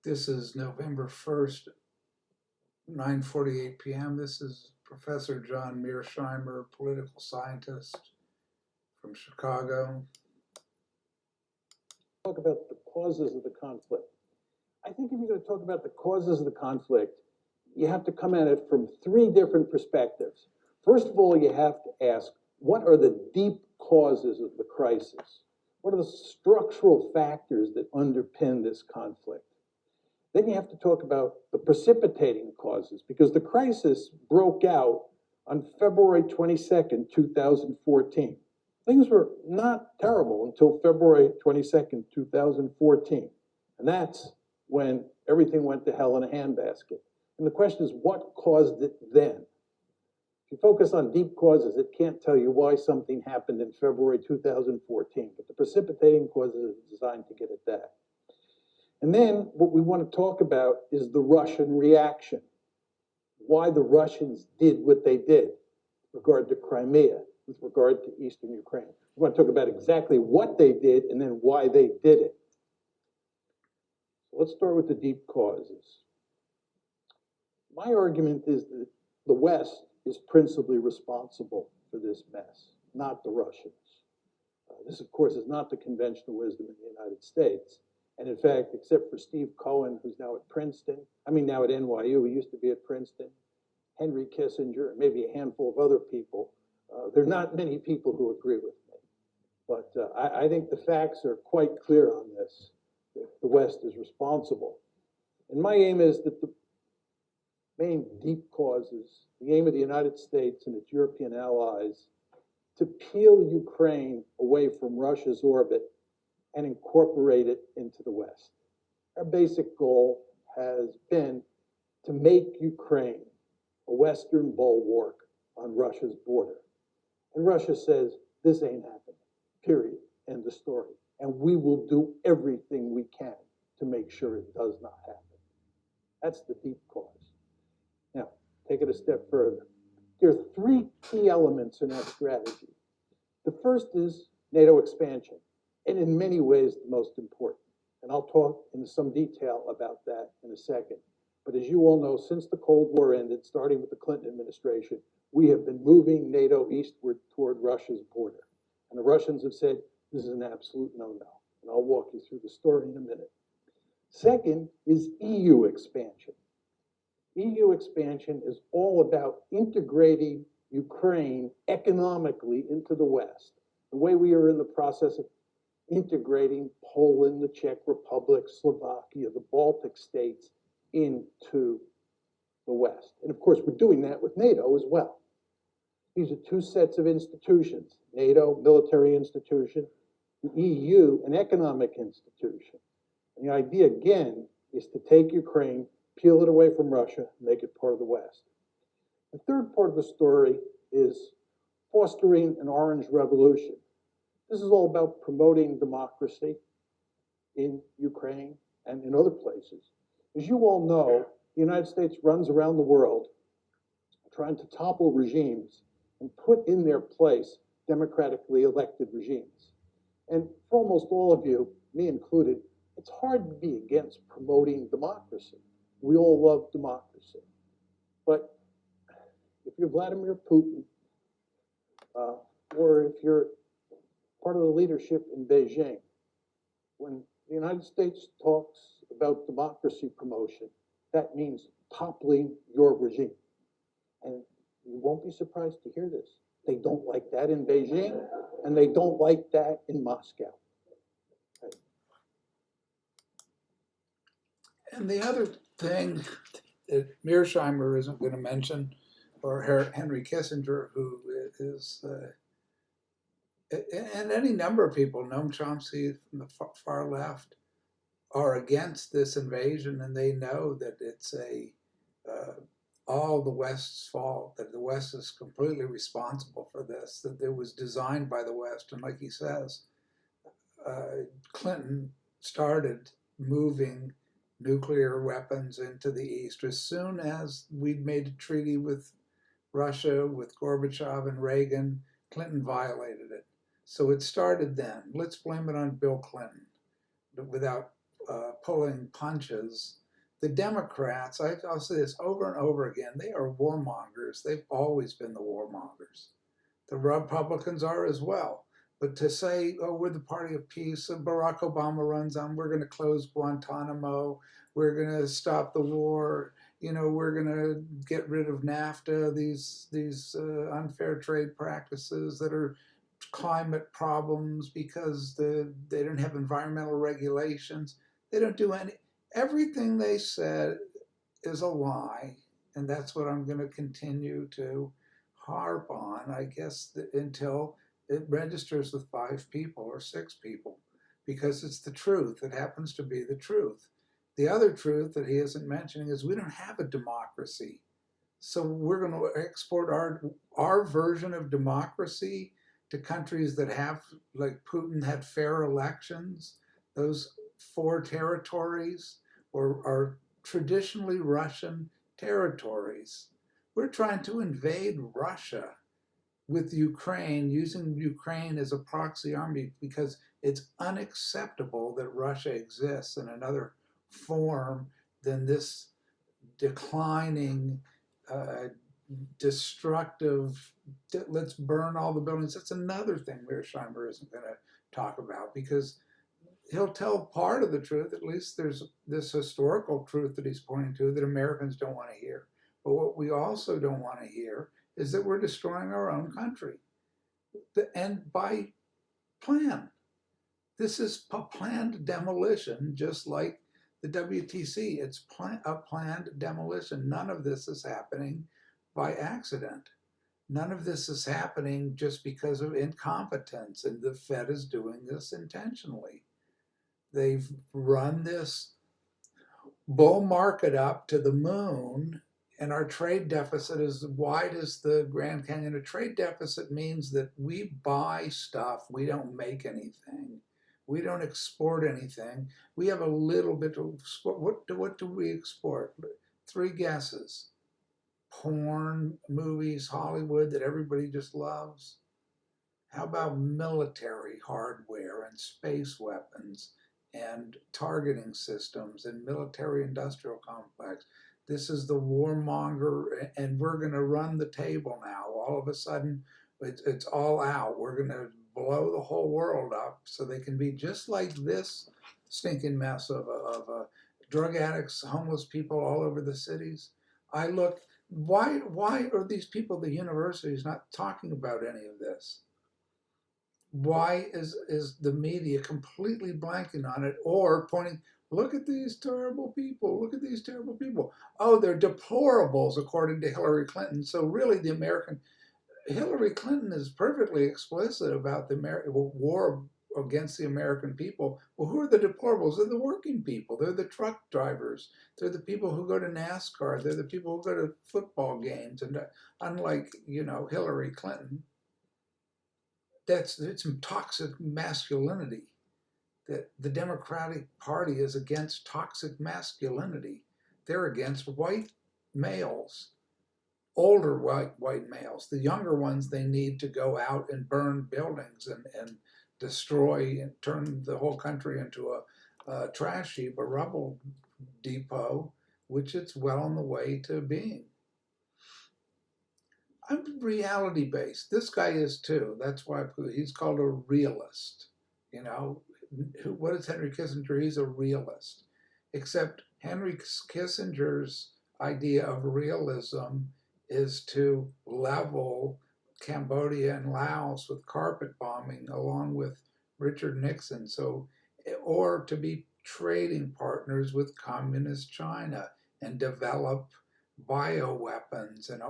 This is November 1st, 9:48 p.m. This is Professor John Mearsheimer, political scientist from Chicago. Talk about the causes of the conflict. I think if you're going to talk about the causes of the conflict, you have to come at it from three different perspectives. First of all, you have to ask, what are the deep causes of the crisis? What are the structural factors that underpin this conflict? Then you have to talk about the precipitating causes, because the crisis broke out on February 22nd, 2014. Things were not terrible until February 22nd, 2014. And that's when everything went to hell in a handbasket. And the question is, what caused it then? If you focus on deep causes, it can't tell you why something happened in February 2014, but the precipitating causes are designed to get at that. And then what we want to talk about is the Russian reaction, why the Russians did what they did with regard to Crimea, with regard to Eastern Ukraine. We want to talk about exactly what they did and then why they did it. So let's start with the deep causes. My argument is that the West is principally responsible for this mess, not the Russians. This, of course, is not the conventional wisdom in the United States. And in fact, except for Steve Cohen, who's now at now at NYU, he used to be at Princeton, Henry Kissinger, and maybe a handful of other people, there are not many people who agree with me. But I think the facts are quite clear on this, that the West is responsible. And my aim is that the main deep causes, the aim of the United States and its European allies, to peel Ukraine away from Russia's orbit and incorporate it into the West. Our basic goal has been to make Ukraine a Western bulwark on Russia's border. And Russia says, this ain't happening, period, end of story. And we will do everything we can to make sure it does not happen. That's the deep cause. Now, take it a step further. There are three key elements in our strategy. The first is NATO expansion, and in many ways the most important. And I'll talk in some detail about that in a second. But as you all know, since the Cold War ended, starting with the Clinton administration, we have been moving NATO eastward toward Russia's border. And the Russians have said, this is an absolute no-no. And I'll walk you through the story in a minute. Second is EU expansion. EU expansion is all about integrating Ukraine economically into the West, the way we are in the process of integrating Poland, the Czech Republic, Slovakia, the Baltic states into the West. And of course, we're doing that with NATO as well. These are two sets of institutions, NATO, military institution, the EU, an economic institution. And the idea, again, is to take Ukraine, peel it away from Russia, make it part of the West. The third part of the story is fostering an orange revolution. This is all about promoting democracy in Ukraine and in other places. As you all know, the United States runs around the world trying to topple regimes and put in their place democratically elected regimes. And for almost all of you, me included, it's hard to be against promoting democracy. We all love democracy. But if you're Vladimir Putin, or if you're part of the leadership in Beijing, when the United States talks about democracy promotion, that means toppling your regime. And you won't be surprised to hear this. They don't like that in Beijing, and they don't like that in Moscow. Okay. And the other thing that Mearsheimer isn't going to mention, or Henry Kissinger, who is, and any number of people, Noam Chomsky from the far left, are against this invasion, and they know that it's all the West's fault, that the West is completely responsible for this, that it was designed by the West. And like he says, Clinton started moving nuclear weapons into the East as soon as we'd made a treaty with Russia, with Gorbachev and Reagan. Clinton violated it. So it started then. Let's blame it on Bill Clinton without pulling punches. The Democrats, I'll say this over and over again, they are warmongers. They've always been the warmongers. The Republicans are as well. But to say, oh, we're the party of peace, and Barack Obama runs on, we're going to close Guantanamo, we're going to stop the war, we're going to get rid of NAFTA, these unfair trade practices that are climate problems because they don't have environmental regulations. They don't do everything they said is a lie, and that's what I'm going to continue to harp on, I guess, until it registers with 5 people or 6 people, because it's the truth. It happens to be the truth. The other truth that he isn't mentioning is we don't have a democracy. So we're going to export our version of democracy to countries that have, like Putin had fair elections. Those 4 territories are traditionally Russian territories. We're trying to invade Russia with Ukraine, using Ukraine as a proxy army because it's unacceptable that Russia exists in another form than this declining, uh, destructive, let's burn all the buildings. That's another thing Mearsheimer isn't going to talk about, because he'll tell part of the truth. At least there's this historical truth that he's pointing to that Americans don't want to hear. But what we also don't want to hear is that we're destroying our own country. And by plan. This is a planned demolition, just like the WTC. It's a planned demolition. None of this is happening by accident. None of this is happening just because of incompetence, and the Fed is doing this intentionally. They've run this bull market up to the moon, and our trade deficit is as wide as the Grand Canyon. A trade deficit means that we buy stuff, we don't make anything. We don't export anything. We have a little bit to export. What do we export? 3 guesses. Porn, movies, Hollywood that everybody just loves. How about military hardware and space weapons and targeting systems and military industrial complex? This is the warmonger, and we're going to run the table now. All of a sudden, it's all out. We're going to blow the whole world up so they can be just like this stinking mess of drug addicts, homeless people all over the cities. I look, why are these people at the universities not talking about any of this? Why is the media completely blanking on it, or pointing, look at these terrible people, look at these terrible people. Oh, they're deplorables according to Hillary Clinton. So really Hillary Clinton is perfectly explicit about the war against the American people. Well, who are the deplorables? They're the working people. They're the truck drivers. They're the people who go to NASCAR. They're the people who go to football games. And unlike, Hillary Clinton, it's some toxic masculinity. That the Democratic Party is against toxic masculinity. They're against white males, older white males. The younger ones, they need to go out and burn buildings and destroy and turn the whole country into a trash heap, a rubble depot, which it's well on the way to being. I'm reality based. This guy is too. That's why he's called a realist. What is Henry Kissinger? He's a realist. Except Henry Kissinger's idea of realism is to level Cambodia and Laos with carpet bombing, along with Richard Nixon. Or to be trading partners with communist China and develop bioweapons. And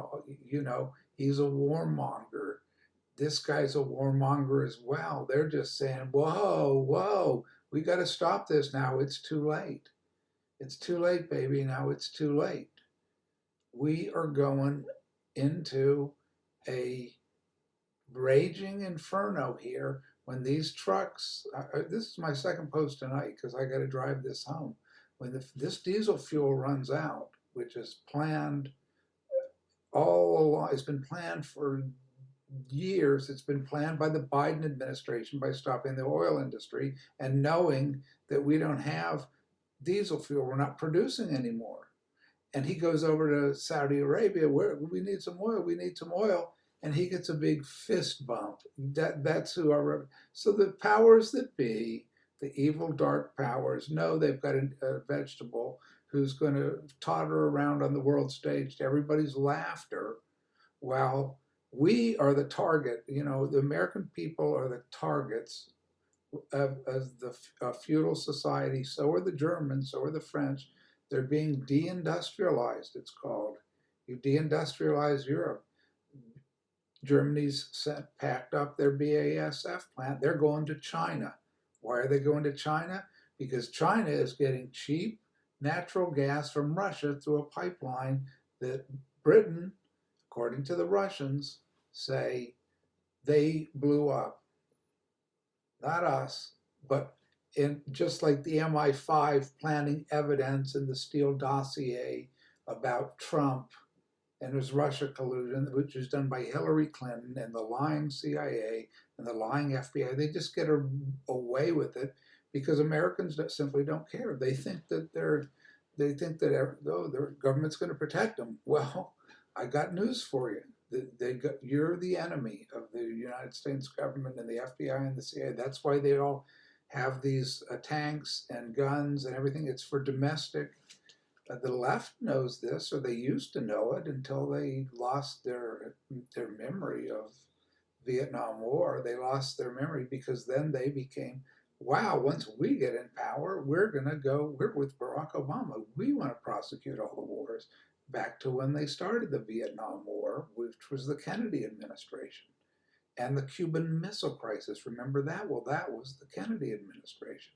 he's a warmonger. This guy's a warmonger as well. They're just saying, whoa, we got to stop this now. It's too late. It's too late, baby. Now it's too late. We are going into a raging inferno here when these trucks, this is my second post tonight because I got to drive this home. When this diesel fuel runs out, which is planned all along, it's been planned for years. It's been planned by the Biden administration by stopping the oil industry and knowing that we don't have diesel fuel. We're not producing anymore. And he goes over to Saudi Arabia, where we need some oil, we need some oil, and he gets a big fist bump. That's who our so the powers that be, the evil dark powers, know they've got a vegetable who's going to totter around on the world stage to everybody's laughter, while we are the target. You know, the American people are the targets of the feudal society. So are the Germans, so are the French. They're being deindustrialized, it's called. You deindustrialize Europe. Germany's packed up their BASF plant. They're going to China. Why are they going to China? Because China is getting cheap natural gas from Russia through a pipeline that Britain, according to the Russians, say they blew up. Not us, but in just like the MI5 planting evidence in the Steele dossier about Trump and his Russia collusion, which was done by Hillary Clinton and the lying CIA and the lying FBI. They just get away with it because Americans simply don't care. They think that their government's going to protect them. Well, I got news for you. You're the enemy of the United States government and the FBI and the CIA. That's why they all have these tanks and guns and everything. It's for domestic. The left knows this, or they used to know it until they lost their memory of Vietnam War. They lost their memory because then they became, wow, once we get in power, we're with Barack Obama. We want to prosecute all the wars. Back to when they started the Vietnam War, which was the Kennedy administration. And the Cuban Missile Crisis, remember that? Well, that was the Kennedy administration.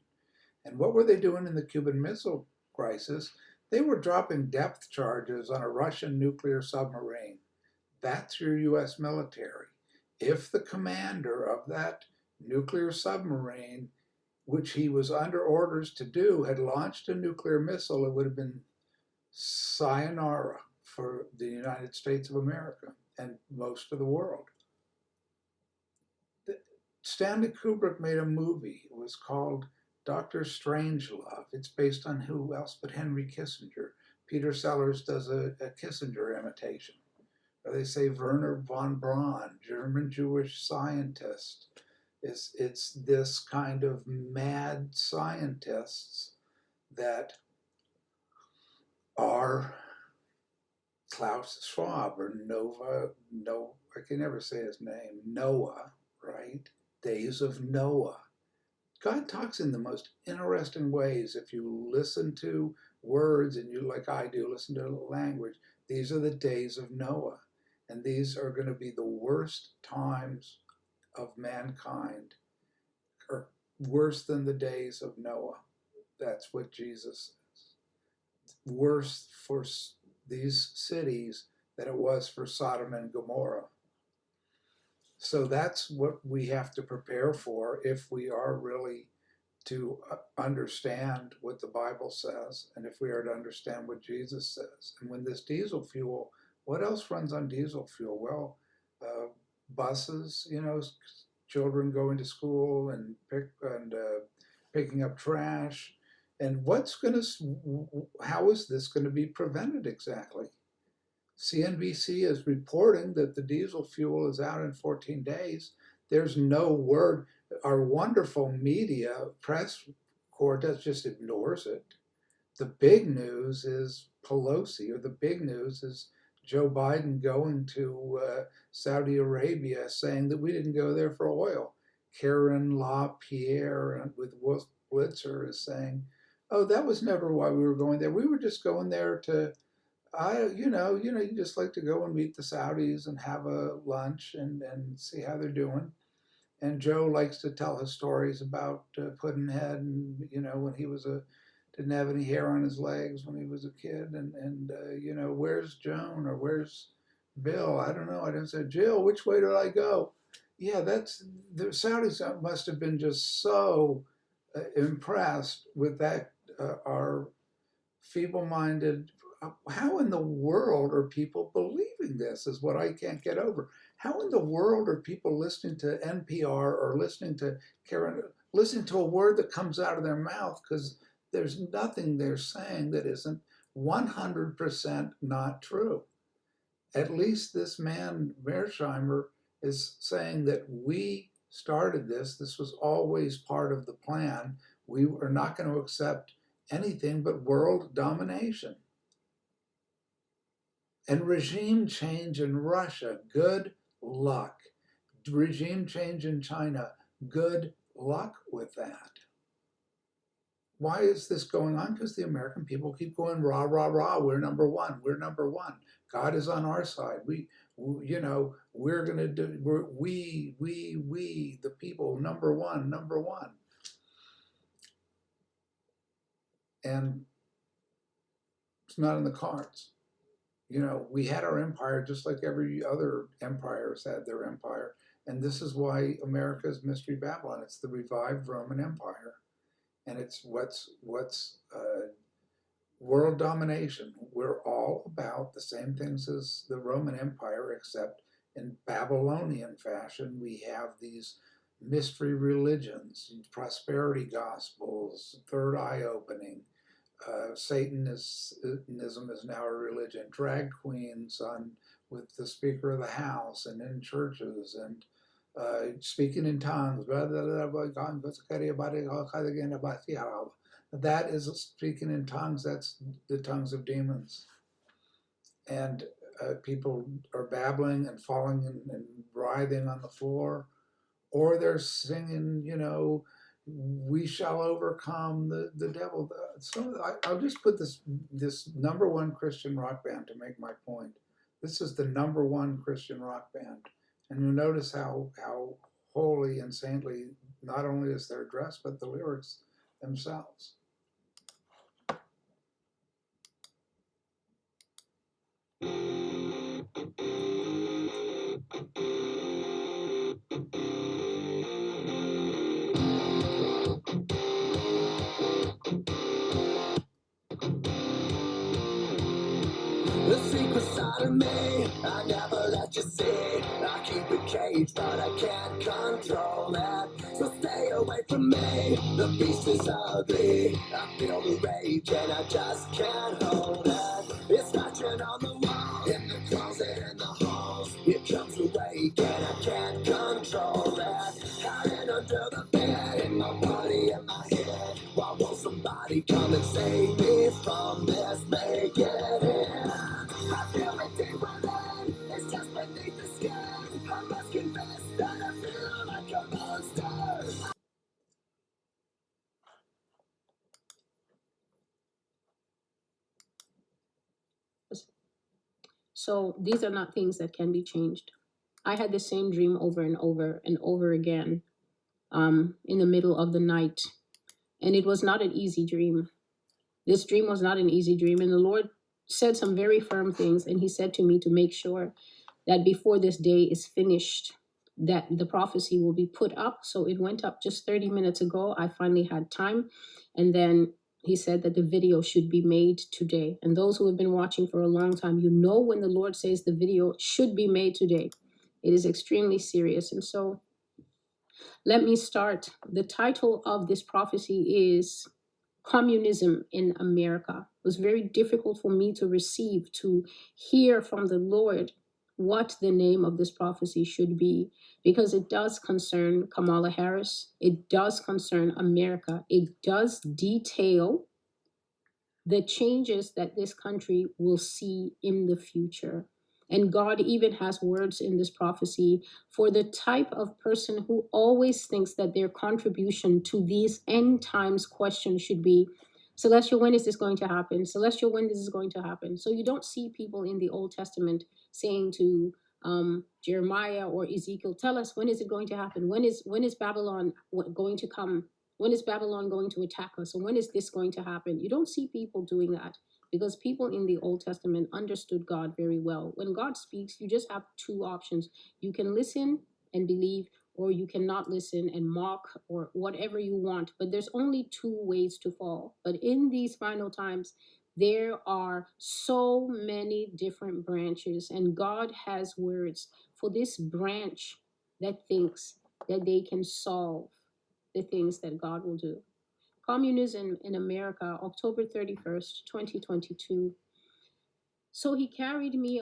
And what were they doing in the Cuban Missile Crisis? They were dropping depth charges on a Russian nuclear submarine. That's your US military. If the commander of that nuclear submarine, which he was under orders to do, had launched a nuclear missile, it would have been sayonara for the United States of America and most of the world. Stanley Kubrick made a movie. It was called Dr. Strangelove. It's based on who else but Henry Kissinger. Peter Sellers does a Kissinger imitation. Or they say Werner von Braun, German Jewish scientist. It's this kind of mad scientists that are Klaus Schwab or I can never say his name, Noah, right? Days of Noah. God talks in the most interesting ways if you listen to words and you, like I do, listen to language. These are the days of Noah. And these are going to be the worst times of mankind, or worse than the days of Noah. That's what Jesus says. Worse for these cities than it was for Sodom and Gomorrah. So that's what we have to prepare for if we are really to understand what the Bible says, and if we are to understand what Jesus says. And when this diesel fuel, what else runs on diesel fuel? Well, buses, children going to school and picking up trash. And how is this going to be prevented exactly? CNBC is reporting that the diesel fuel is out in 14 days. There's no word. Our wonderful media, press corps, just ignores it. The big news is Pelosi, or the big news is Joe Biden going to Saudi Arabia, saying that we didn't go there for oil. Karen LaPierre with Wolf Blitzer is saying, oh, that was never why we were going there. We were just going there to you just like to go and meet the Saudis and have a lunch and see how they're doing. And Joe likes to tell his stories about Pudd'nhead and, when he didn't have any hair on his legs when he was a kid. And where's Joan or where's Bill? I don't know. I didn't say, Jill, which way did I go? Yeah, the Saudis must have been just so impressed with that, our feeble-minded. How in the world are people believing this is what I can't get over. How in the world are people listening to NPR or listening to Karen, listening to a word that comes out of their mouth because There's nothing they're saying that isn't 100% not true. At least this man, Mearsheimer, is saying that we started this. This was always part of the plan. We are not going to accept anything but world domination. And regime change in Russia, good luck. Regime change in China, good luck with that. Why is this going on? Because the American people keep going rah rah rah. We're number one. We're number one. God is on our side. We're gonna do. We the people number one, number one. And it's not in the cards. We had our empire just like every other empire has had their empire, and this is why America is Mystery Babylon. It's the revived Roman Empire, and it's what's world domination. We're all about the same things as the Roman Empire, except in Babylonian fashion. We have these mystery religions, prosperity gospels, third eye opening. Satanism is now a religion. Drag queens with the Speaker of the House and in churches, and speaking in tongues. That is speaking in tongues. That's the tongues of demons. And people are babbling and falling and writhing on the floor, or they're singing, we shall overcome the devil. So I'll just put this number one Christian rock band to make my point. This is the number one Christian rock band. And you'll notice how holy and saintly not only is their dress, but the lyrics themselves. The secret side of me, I never let you see. I keep it caged, but I can't control it. So stay away from me, the beast is ugly. I feel the rage and I just can't hold it. It's scratching on the wall, in the closet, in the halls. It comes awake and I can't control it. Hiding under the bed, in my body, in my head. Why won't somebody come and save me from this? Make it in. I feel it deep within, it's just beneath the skin. I must confess that I feel like a monster. So these are not things that can be changed. I had the same dream over and over and over again in the middle of the night. And it was not an easy dream. This dream was not an easy dream. And the Lord said some very firm things. And he said to me to make sure that before this day is finished, that the prophecy will be put up. So it went up just 30 minutes ago. I finally had time. And then he said that the video should be made today. And those who have been watching for a long time, you know when the Lord says the video should be made today. It is extremely serious. And so let me start. The title of this prophecy is Communism in America. It was very difficult for me to receive, to hear from the Lord what the name of this prophecy should be, because it does concern Kamala Harris. It does concern America. It does detail the changes that this country will see in the future. And God even has words in this prophecy for the type of person who always thinks that their contribution to these end times questions should be, Celestial, when is this going to happen? Celestial, when is this going to happen? So you don't see people in the Old Testament saying to Jeremiah or Ezekiel, tell us, when is it going to happen? When is Babylon going to come? When is Babylon going to attack us? And when is this going to happen? You don't see people doing that because people in the Old Testament understood God very well. When God speaks, you just have two options. You can listen and believe, or you cannot listen and mock or whatever you want. But there's only two ways to fall. But in these final times, there are so many different branches, and God has words for this branch that thinks that they can solve the things that God will do. Communism in America, October 31st, 2022. So he carried me